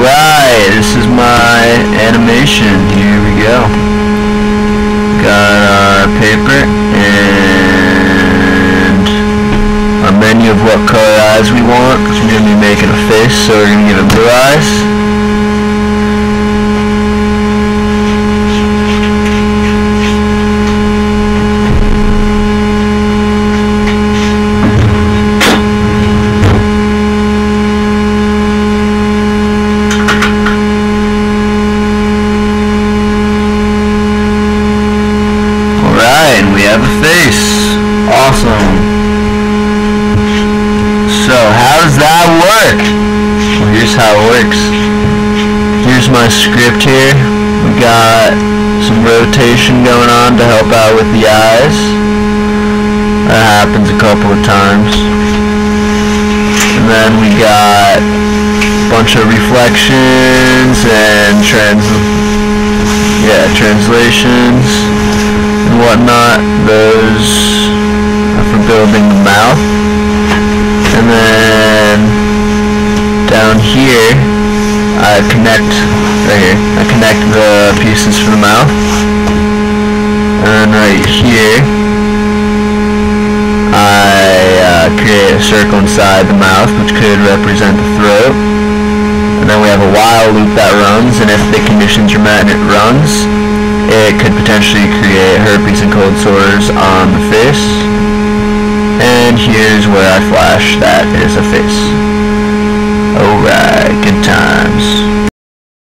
Alright, this is my animation. Here we go. Got our paper and our menu of what color eyes we want. So we're going to be making a face, so we're going to give it blue eyes. And we have a face. Awesome. So how does that work? Well, here's how it works. Here's my script here. We got some rotation going on to help out with the eyes. That happens a couple of times. And then we got a bunch of reflections and translations and whatnot. Those are for building the mouth. And then down here I connect the pieces for the mouth. And right here I create a circle inside the mouth, which could represent the throat. And then we have a while loop that runs, and if the conditions are met and it runs, it could potentially create herpes and cold sores on the face. And here's where I flash that is a face. Alright, good times.